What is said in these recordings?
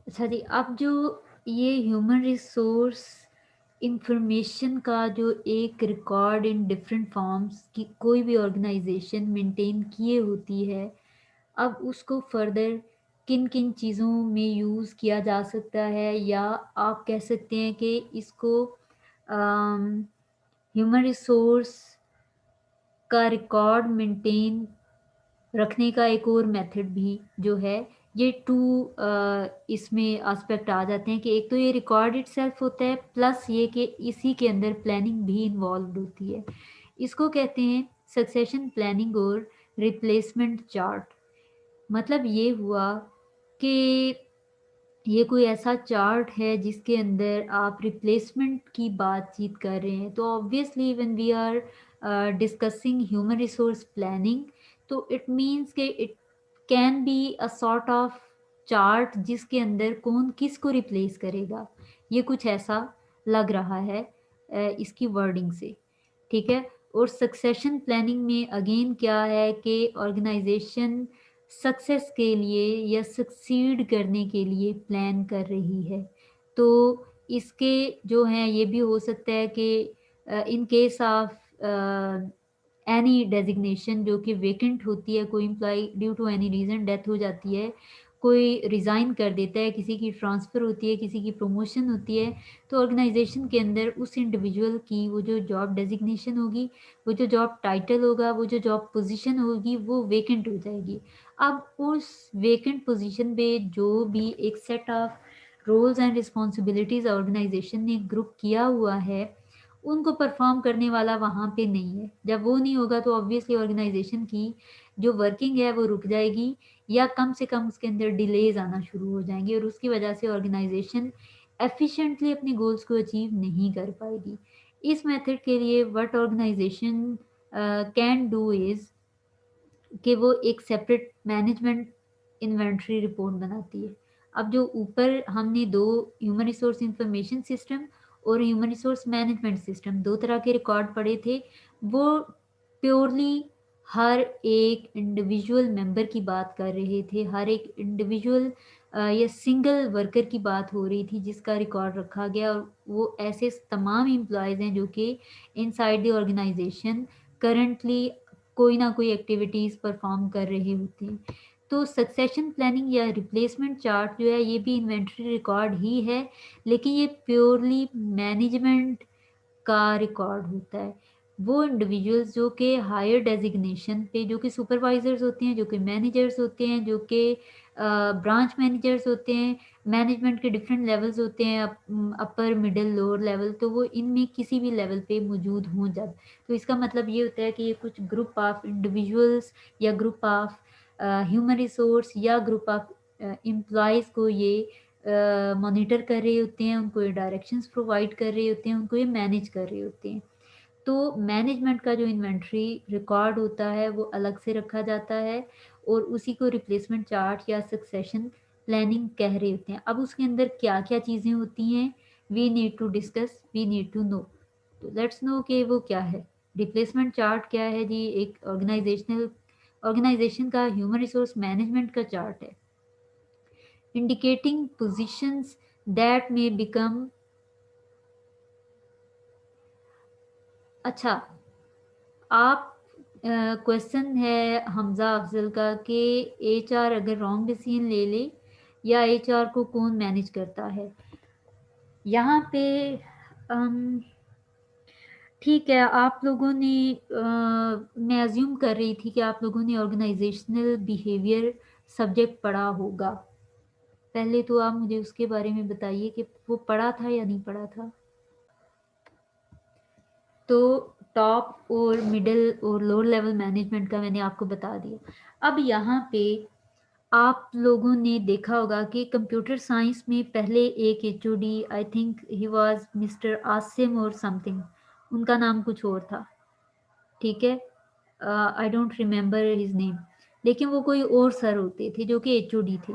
अच्छा जी, अब जो ये ह्यूमन रिसोर्स इंफॉर्मेशन का जो एक रिकॉर्ड इन डिफरेंट फॉर्म्स की कोई भी ऑर्गेनाइजेशन मेंटेन किए होती है, अब उसको फर्दर किन-किन चीज़ों में यूज़ किया जा सकता है, या आप कह सकते हैं कि इसको ह्यूमन रिसोर्स का रिकॉर्ड मेंटेन रखने का एक और मेथड भी जो है, ये 2 इसमें एस्पेक्ट आ जाते हैं कि एक तो ये रिकॉर्ड इटसेल्फ होता है, प्लस ये कि इसी के अंदर प्लानिंग भी इन्वॉल्व्ड होती है। इसको कहते हैं सक्सेशन प्लानिंग और रिप्लेसमेंट चार्ट। मतलब ये हुआ कि ये कोई ऐसा चार्ट है जिसके अंदर आप रिप्लेसमेंट की बातचीत कर रहे हैं, तो obviously when we are discussing human resource planning, तो इट मीन्स कि it can be a sort of chart जिसके अंदर कौन किसको रिप्लेस करेगा, ये कुछ ऐसा लग रहा है इसकी वर्डिंग से। ठीक है। और सक्सेशन प्लानिंग में अगेन क्या है कि ऑर्गेनाइजेशन सक्सेस के लिए या सक्सीड करने के लिए प्लान कर रही है। तो इसके जो हैं ये भी हो सकता है कि in case of any designation जो कि वेकेंट होती है, कोई employee due to any reason death हो जाती है, कोई रिज़ाइन कर देता है, किसी की ट्रांसफ़र होती है, किसी की प्रमोशन होती है, तो ऑर्गेनाइज़ेशन के अंदर उस इंडिविजुअल की वो जो जॉब डेज़िग्नेशन होगी, वो जो जॉब टाइटल होगा, वो जो जॉब पोज़ीशन होगी, वो वेकेंट हो जाएगी। अब उस वेकेंट पोज़ीशन पे जो भी एक set of roles and responsibilities organisation ने ग्रुप किया हुआ है, उनको परफ़ॉर्म करने वाला वहाँ पे नहीं है। जब वो नहीं होगा तो ऑब्वियसली ऑर्गेनाइज़ेशन की जो वर्किंग है वो रुक जाएगी, या कम से कम उसके अंदर डिलेज़ आना शुरू हो जाएँगे, और उसकी वजह से ऑर्गेनाइज़ेशन एफ़िशिएंटली अपने गोल्स को अचीव नहीं कर पाएगी। इस मेथड के लिए what organisation can do is कि वो एक सेपरेट मैनेजमेंट इन्वेंटरी रिपोर्ट बनाती है। अब जो ऊपर हमने 2 ह्यूमन रिसोर्स इंफॉर्मेशन सिस्टम और ह्यूमन रिसोर्स मैनेजमेंट सिस्टम 2 तरह के रिकॉर्ड पढ़े थे, वो प्योरली हर एक इंडिविजुअल मेंबर की बात कर रहे थे, हर एक इंडिविजुअल या सिंगल वर्कर की बात हो रही थी जिसका रिकॉर्ड रखा गया, और वो ऐसे तमाम एम्प्लॉइज़ हैं जो कि इनसाइड द ऑर्गेनाइज़ेशन करंटली कोई ना कोई एक्टिविटीज़ परफॉर्म कर रहे होते हैं। तो सक्सेशन प्लानिंग या रिप्लेसमेंट चार्ट जो है ये भी इन्वेंटरी रिकॉर्ड ही है, लेकिन ये प्योरली मैनेजमेंट का रिकॉर्ड होता है। वो इंडिविजुअल्स जो कि हायर डेज़िग्नेशन पे, जो कि सुपरवाइज़र्स होते हैं, जो कि मैनेजर्स होते हैं, जो कि ब्रांच मैनेजर्स होते हैं, मैनेजमेंट के डिफरेंट लेवल्स होते हैं, अपर, मिडल, लोअर लेवल, तो वो इनमें किसी भी लेवल पे मौजूद हों जब। तो इसका मतलब ये होता है कि ये कुछ ग्रुप ऑफ इंडिविजुअल्स या ग्रुप ऑफ ह्यूमन रिसोर्स या ग्रुप ऑफ एम्प्लॉइज़ को ये मॉनिटर कर रहे होते हैं, उनको ये डायरेक्शंस प्रोवाइड कर रहे होते हैं, उनको ये मैनेज कर रहे होते हैं। तो मैनेजमेंट का जो इन्वेंटरी रिकॉर्ड होता है वो अलग से रखा जाता है, और उसी को रिप्लेसमेंट चार्ट या सक्सेशन प्लानिंग कह रहे होते हैं। अब उसके अंदर क्या-क्या चीज़ें होती हैं, we need to discuss, we need to know. तो लेट्स नो कि वो क्या है। रिप्लेसमेंट चार्ट क्या है जी? एक ऑर्गेनाइजेशन का ह्यूमन रिसोर्स मैनेजमेंट का चार्ट है, indicating positions that may become। अच्छा, आप क्वेश्चन है हमज़ा अफ़ज़ल का कि एचआर अगर रॉन्ग डिसीजन ले ले, या एचआर को कौन मैनेज करता है? यहाँ पे अम, ठीक है, आप लोगों ने मैं अज़्यूम कर रही थी कि आप लोगों ने ऑर्गेनाइज़ेशनल बिहेवियर सब्जेक्ट पढ़ा होगा। पहले तो आप मुझे उसके बारे में बताइए कि वो पढ़ा था या नहीं पढ़ा था? तो टॉप और मिडिल और लोअर लेवल मैनेजमेंट का मैंने आपको बता दिया। अब यहाँ पे आप लोगों ने देखा होगा कि कंप्यूटर साइंस में पहले एक HOD, I think he was mister Asim और समथिंग, उनका नाम कुछ और था, ठीक है? I don't remember his name, लेकिन वो कोई और सर होते थे जो कि एचओडी थे।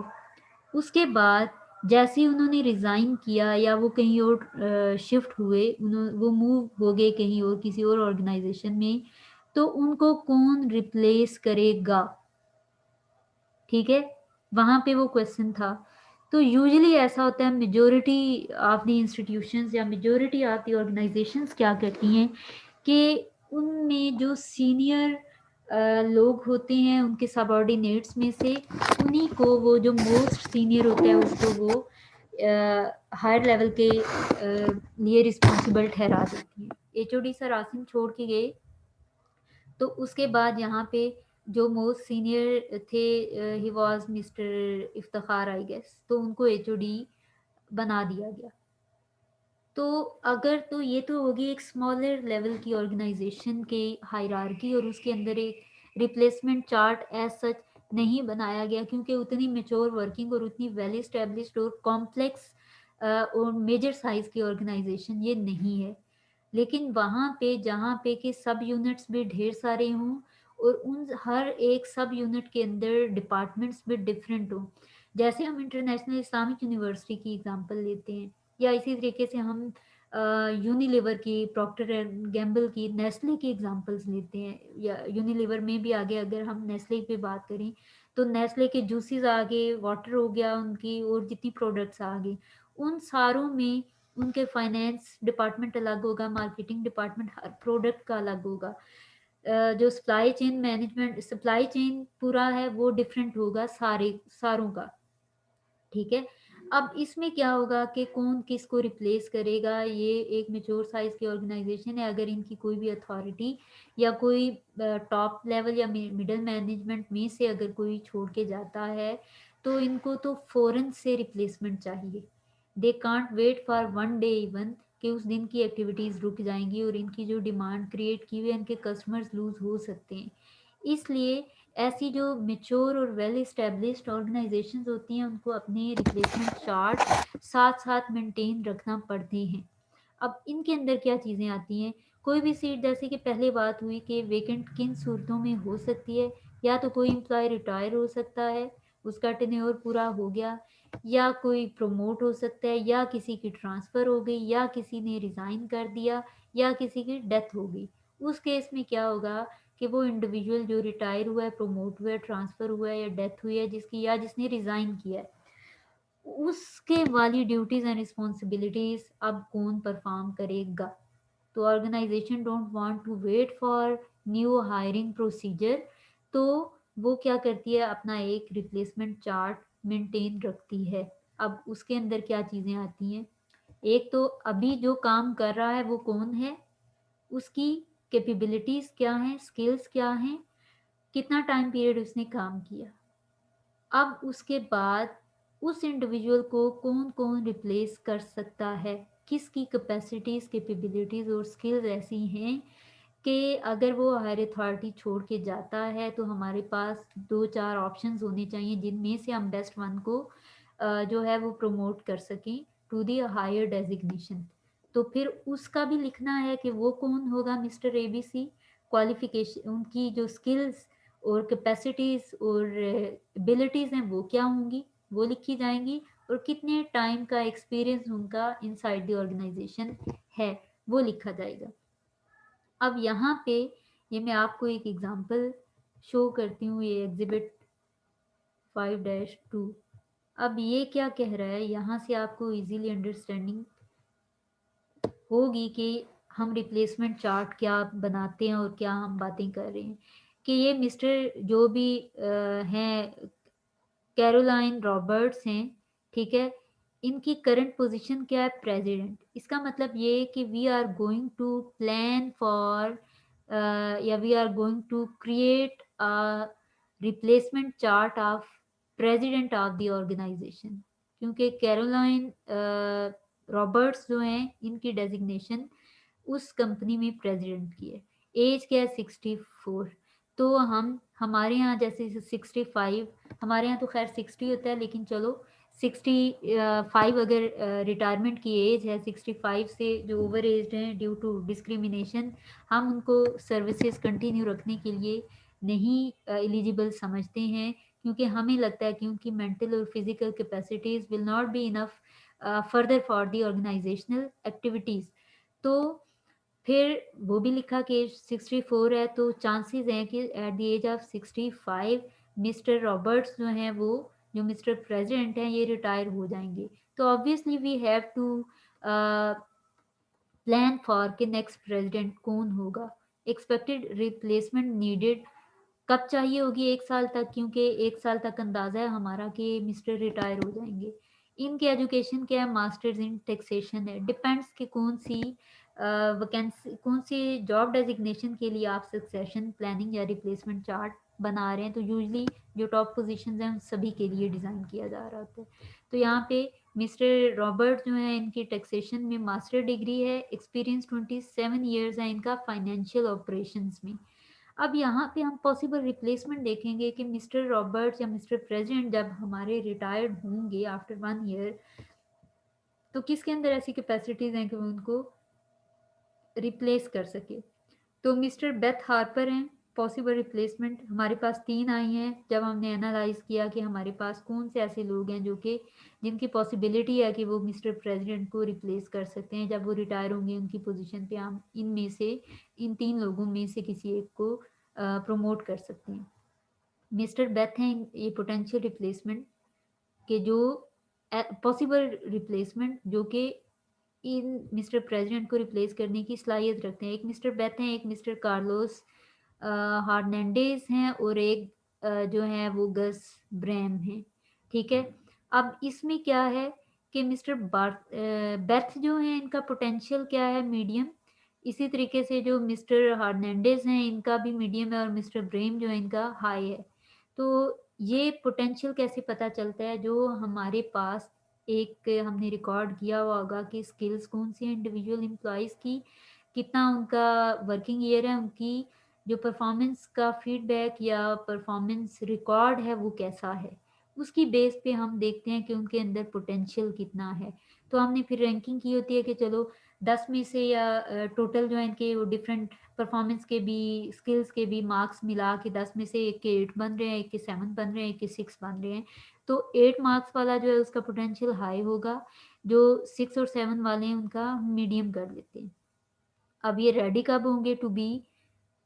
उसके बाद जैसे ही उन्होंने रिज़ाइन किया या वो कहीं और शिफ्ट हुए, वो मूव हो गए कहीं और किसी और ऑर्गेनाइजेशन में, तो उनको कौन रिप्लेस करेगा? ठीक है, वहाँ पे वो क्वेश्चन था। तो यूजुअली ऐसा होता है, मेजॉरिटी ऑफ द इंस्टीट्यूशंस या मेजॉरिटी ऑफ द ऑर्गेनाइजेशंस क्या करती हैं कि उनमें जो सीनियर लोग होते हैं उनके सबऑर्डिनेट्स में से उन्हीं को, वो जो मोस्ट सीनियर होता है उसको वो हायर लेवल के लिए रिस्पॉन्सिबल ठहरा देती हैं। एचओडी सर आसिम छोड़ के गए, तो उसके बाद यहाँ पे जो मोस्ट सीनियर थे, he was mister Iftikhar I guess, तो उनको एचओडी बना दिया गया। तो अगर, तो ये तो होगी एक स्मॉलर लेवल की ऑर्गेनाइजेशन के हायरार्की, और उसके अंदर एक रिप्लेसमेंट चार्ट एज सच नहीं बनाया गया, क्योंकि उतनी मेच्योर वर्किंग और उतनी वेल इस्टेब्लिश्ड और कॉम्प्लेक्स और मेजर साइज की ऑर्गेनाइजेशन ये नहीं है। लेकिन वहाँ पे जहाँ पे के सब यूनिट्स भी ढेर सारे हों, और उन हर एक सब यूनिट के अंदर डिपार्टमेंट्स भी डिफरेंट हों, जैसे हम इंटरनेशनल इस्लामिक यूनिवर्सिटी की एग्जांपल लेते हैं, या इसी तरीके से हम यूनिलीवर की, प्रॉक्टर एंड गैम्बल की, नेस्ले की एग्जांपल्स लेते हैं, या यूनिलीवर में भी आगे अगर हम नेस्ले पे बात करें तो नेस्ले के जूसेस आ गए, वाटर हो गया उनकी, और जितनी प्रोडक्ट्स आ गई, उन सारों में उनके फाइनेंस डिपार्टमेंट अलग होगा, मार्केटिंग डिपार्टमेंट हर प्रोडक्ट का अलग होगा, जो supply chain management, supply chain पूरा है वो डिफरेंट होगा सारे सारों का। ठीक है। अब इसमें क्या होगा कि कौन किसको रिप्लेस करेगा, ये एक मेच्योर साइज की ऑर्गेनाइजेशन है, अगर इनकी कोई भी अथॉरिटी या कोई टॉप लेवल या मिडिल मैनेजमेंट में से अगर कोई छोड़ के जाता है, तो इनको तो फौरन से रिप्लेसमेंट चाहिए। They can't wait for one day even, कि उस दिन की एक्टिविटीज़ रुक जाएंगी और इनकी जो डिमांड क्रिएट की हुई है, इनके कस्टमर्स लूज हो सकते हैं। इसलिए ऐसी जो मेच्योर और वेल इस्टेब्लिश्ड ऑर्गेनाइजेशंस होती हैं, उनको अपने रिप्लेसमेंट चार्ट साथ साथ मेंटेन रखना पड़ते हैं। अब इनके अंदर क्या चीज़ें आती हैं, कोई भी सीट, जैसे कि पहले बात हुई कि वेकेंट किन सूरतों में हो सकती है, या तो कोई एम्प्लॉय रिटायर हो सकता है, उसका टेन्योर पूरा हो गया, या कोई प्रमोट हो सकता है, या किसी की ट्रांसफ़र हो गई, या किसी ने रिज़ाइन कर दिया, या किसी की डेथ हो गई। उस केस में क्या होगा कि वो इंडिविजुअल जो रिटायर हुआ है, प्रमोट हुआ है, ट्रांसफ़र हुआ है, या डेथ हुई है जिसकी, या जिसने रिज़ाइन किया है, उसके वाली ड्यूटीज़ एंड रिस्पॉन्सिबिलिटीज़ अब कौन परफॉर्म करेगा। तो organisation don't want to wait for new hiring procedure, तो वो क्या करती है, अपना एक रिप्लेसमेंट चार्ट मेंटेन रखती है। अब उसके अंदर क्या चीज़ें आती हैं, एक तो अभी जो काम कर रहा है वो कौन है, उसकी कैपेबिलिटीज़ क्या हैं, स्किल्स क्या हैं, कितना टाइम पीरियड उसने काम किया। अब उसके बाद उस इंडिविजुअल को कौन कौन रिप्लेस कर सकता है, किसकी कैपेसिटीज़, कैपेबिलिटीज़ और स्किल्स ऐसी हैं कि अगर वो हायर अथॉरिटी छोड़ के जाता है, तो हमारे पास दो चार ऑप्शंस होने चाहिए जिनमें से हम बेस्ट वन को जो है वो प्रमोट कर सकें टू दी हायर डेजिग्नेशन। तो फिर उसका भी लिखना है कि वो कौन होगा मिस्टर एबीसी, क्वालिफिकेशन, उनकी जो स्किल्स और कैपेसिटीज़ और एबिलिटीज़ हैं वो क्या होंगी, वो लिखी जाएंगी, और कितने टाइम का एक्सपीरियंस उनका इनसाइड द ऑर्गेनाइजेशन है वो लिखा जाएगा। अब यहाँ पे ये मैं आपको एक एग्जांपल शो करती हूँ, ये एग्जिबिट 5-2। अब ये क्या कह रहा है, यहाँ से आपको इजीली अंडरस्टैंडिंग होगी कि हम रिप्लेसमेंट चार्ट क्या बनाते हैं और क्या हम बातें कर रहे हैं। कि ये मिस्टर जो भी हैं, कैरोलाइन रॉबर्ट्स हैं, ठीक है, इनकी करंट पोजीशन क्या है, प्रेसिडेंट। इसका मतलब ये है कि we are going to plan for, या we are going to create a replacement chart of president of the organization, क्योंकि कैरोलाइन रॉबर्ट्स जो हैं इनकी डेजिग्नेशन उस कंपनी में प्रेसिडेंट की है। एज क्या है, 64। तो हम हमारे यहाँ जैसे 65, हमारे यहाँ तो खैर 60 होता है, लेकिन चलो 65 अगर रिटायरमेंट की एज है, 65 से जो ओवर एज हैं ड्यू टू डिस्क्रिमिनेशन, हम उनको सर्विसेज कंटिन्यू रखने के लिए नहीं एलिजिबल समझते हैं, क्योंकि हमें लगता है कि उनकी मेंटल और physical capacities will not be enough further for the organisational activities. तो फिर वो भी लिखा कि एज 64 है, तो चांसेस हैं कि at the age of 65 mister Roberts जो हैं वो जो मिस्टर प्रेसिडेंट हैं ये रिटायर हो जाएंगे, तो obviously we have to plan for कि नेक्स्ट प्रेसिडेंट कौन होगा, एक्सपेक्टेड रिप्लेसमेंट नीडेड कब चाहिए होगी, 1 साल तक, क्योंकि 1 साल तक अंदाज़ा है हमारा कि मिस्टर रिटायर हो जाएंगे। इनकी एजुकेशन क्या है, मास्टर्स इन टैक्सेशन है, डिपेंड्स कि कौन सी वैकेंसी, कौन सी जॉब डेजिग्नेशन के लिए आप सक्सेशन प्लानिंग या रिप्लेसमेंट चार्ट बना रहे हैं। तो यूजली जो टॉप पोजीशंस हैं उन सभी के लिए डिज़ाइन किया जा रहा होता है। तो यहाँ पे मिस्टर रॉबर्ट जो है इनकी टैक्सेशन में मास्टर डिग्री है, एक्सपीरियंस 27 ईयर्स है इनका फाइनेंशियल ऑपरेशंस में। अब यहाँ पे हम पॉसिबल रिप्लेसमेंट देखेंगे कि मिस्टर रॉबर्ट्स या मिस्टर प्रेसिडेंट जब हमारे रिटायर्ड होंगे आफ्टर 1 ईयर, तो किसके अंदर ऐसी कैपेसिटीज हैं कि वो उनको रिप्लेस कर सके। तो मिस्टर बेथ हार्पर हैं पॉसिबल रिप्लेसमेंट, हमारे पास 3 आई हैं जब हमने एनालाइज किया कि हमारे पास कौन से ऐसे लोग हैं जो कि जिनकी पॉसिबिलिटी है कि वो मिस्टर प्रेसिडेंट को रिप्लेस कर सकते हैं जब वो रिटायर होंगे उनकी पोजीशन पे। हम इनमें से इन 3 लोगों में से किसी एक को प्रमोट कर सकते हैं। मिस्टर बेथ हैं ये पोटेंशियल रिप्लेसमेंट के जो पॉसिबल रिप्लेसमेंट जो कि इन मिस्टर प्रेसिडेंट को रिप्लेस करने की सलाहियत रखते हैं। एक मिस्टर बेथ हैं, एक मिस्टर कार्लोस हार्नांडेज हैं और एक जो है वो गस ब्रैम हैं। ठीक है, अब इसमें क्या है कि मिस्टर बेथ जो है इनका पोटेंशियल क्या है, मीडियम। इसी तरीके से जो मिस्टर हार्नांडेज हैं इनका भी मीडियम है और मिस्टर ब्रेम जो है इनका हाई है। तो ये पोटेंशियल कैसे पता चलता है, जो हमारे पास एक हमने रिकॉर्ड किया हुआ होगा कि स्किल्स कौन सी है इंडिविजुअल एम्प्लॉयज़ की, कितना उनका वर्किंग ईयर है, उनकी जो परफॉर्मेंस का फीडबैक या परफॉर्मेंस रिकॉर्ड है वो कैसा है, उसकी बेस पे हम देखते हैं कि उनके अंदर पोटेंशियल कितना है। तो हमने फिर रैंकिंग की होती है कि चलो 10 में से या टोटल जो है इनके वो डिफरेंट परफॉर्मेंस के भी स्किल्स के भी मार्क्स मिला के 10 में से एक के 8 बन रहे हैं, एक के 7 बन रहे हैं, एक के 6 बन रहे हैं। तो 8 मार्क्स वाला जो है उसका पोटेंशियल हाई होगा, जो 6 और 7 वाले हैं उनका मीडियम कर लेते हैं। अब ये रेडी कब होंगे टू बी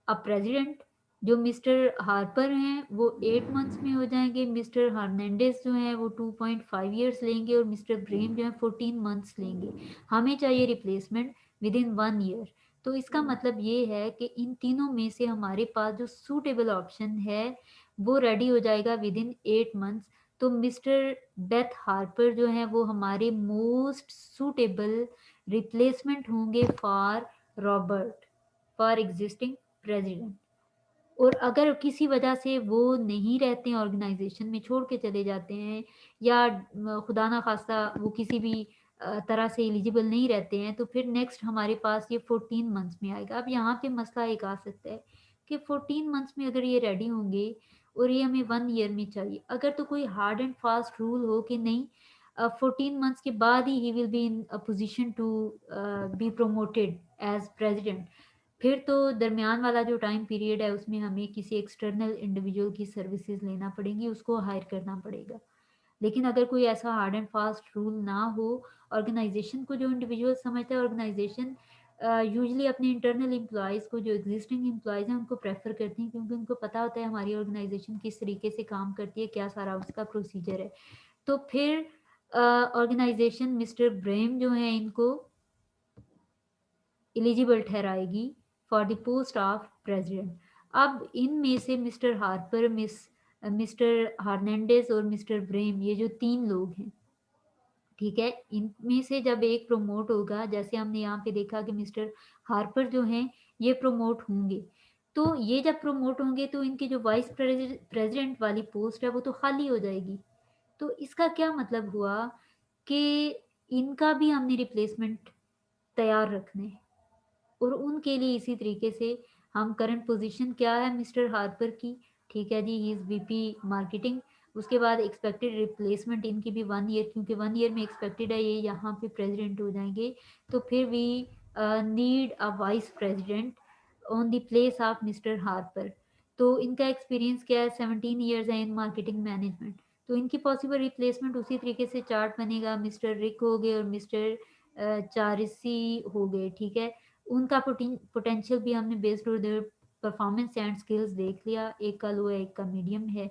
अब प्रेसिडेंट, जो मिस्टर हार्पर हैं वो 8 मंथ्स में हो जाएंगे, मिस्टर हर्नांडेज जो हैं वो 2.5 ईयर्स लेंगे और मिस्टर ब्रेम जो है 14 मंथ्स लेंगे। हमें चाहिए रिप्लेसमेंट विद इन 1 ईयर। तो इसका मतलब ये है कि इन तीनों में से हमारे पास जो सूटेबल ऑप्शन है वो रेडी हो जाएगा विद इन 8 मंथ्स। तो मिस्टर बेथ हार्पर जो है वो हमारे मोस्ट सूटेबल रिप्लेसमेंट होंगे for Robert, for existing president. और अगर किसी वजह से वो नहीं रहते हैं ऑर्गेनाइजेशन में, छोड़ के चले जाते हैं, या खुदा ना खास्ता वो किसी भी तरह से एलिजिबल नहीं रहते हैं, तो फिर नेक्स्ट हमारे पास ये 14 मंथ्स में आएगा। अब यहाँ पे मसला एक आ सकता है कि 14 मंथ्स में अगर ये रेडी होंगे और ये हमें 1 ईयर में चाहिए, अगर तो कोई हार्ड एंड फास्ट रूल हो कि नहीं 14 मंथ्स के बाद he will be in a position to be promoted as president, फिर तो दरमियान वाला जो टाइम पीरियड है उसमें हमें किसी एक्सटर्नल इंडिविजुअल की सर्विसेज लेना पड़ेंगी, उसको हायर करना पड़ेगा। लेकिन अगर कोई ऐसा हार्ड एंड फास्ट रूल ना हो, ऑर्गेनाइजेशन को जो इंडिविजुअल समझता है, ऑर्गेनाइजेशन यूजली अपने इंटरनल एम्प्लॉयज़ को, जो एग्जिस्टिंग एम्प्लॉयज़ हैं उनको प्रेफर करती हैं, क्योंकि उनको पता होता है हमारी ऑर्गेनाइजेशन किस तरीके से काम करती है, क्या सारा उसका प्रोसीजर है। तो फिर ऑर्गेनाइजेशन मिस्टर ब्रेम जो है इनको एलिजिबल ठहराएगी for the post of president. अब इनमें से मिस्टर हार्पर, मिस्टर हार्नेंडेज और मिस्टर ब्रेम, ये जो 3 लोग हैं, ठीक है, इनमें से जब एक प्रमोट होगा, जैसे हमने यहाँ पे देखा कि मिस्टर हार्पर जो हैं ये प्रमोट होंगे, तो ये जब प्रमोट होंगे तो इनकी जो वाइस प्रेसिडेंट वाली पोस्ट है वो तो खाली हो जाएगी। तो इसका क्या मतलब हुआ कि इनका भी हमने रिप्लेसमेंट तैयार रखना है। और उनके लिए इसी तरीके से हम करंट पोजीशन क्या है मिस्टर हार्पर की, ठीक है जी, ही इज़ वीपी मार्केटिंग। उसके बाद एक्सपेक्टेड रिप्लेसमेंट इनकी भी 1 ईयर, क्योंकि 1 ईयर में एक्सपेक्टेड है ये यहाँ पे प्रेसिडेंट हो जाएंगे। तो फिर we need a vice president on the place of mister Harper. तो इनका एक्सपीरियंस क्या है, 17 ईयर्स है इन मार्केटिंग मैनेजमेंट। तो इनकी पॉसिबल रिप्लेसमेंट उसी तरीके से चार्ट बनेगा, मिस्टर रिक हो गए और मिस्टर चारिसी हो गए, ठीक है। उनका पोटेंशियल भी हमने based on performance and skills देख लिया, एक का लो है एक का मीडियम है।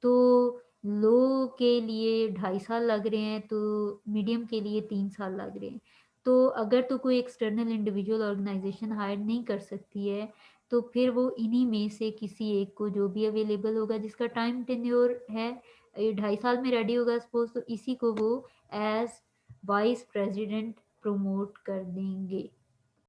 तो लो के लिए 2.5 साल लग रहे हैं, तो मीडियम के लिए 3 साल लग रहे हैं। तो अगर तो कोई एक्सटर्नल इंडिविजुअल ऑर्गेनाइज़ेशन हायर नहीं कर सकती है, तो फिर वो इन्हीं में से किसी एक को जो भी अवेलेबल होगा जिसका टाइम टेन्योर है, 2.5 साल में रेडी होगा सपोज़, तो इसी को वो एज़ वाइस प्रेज़िडेंट प्रमोट कर देंगे।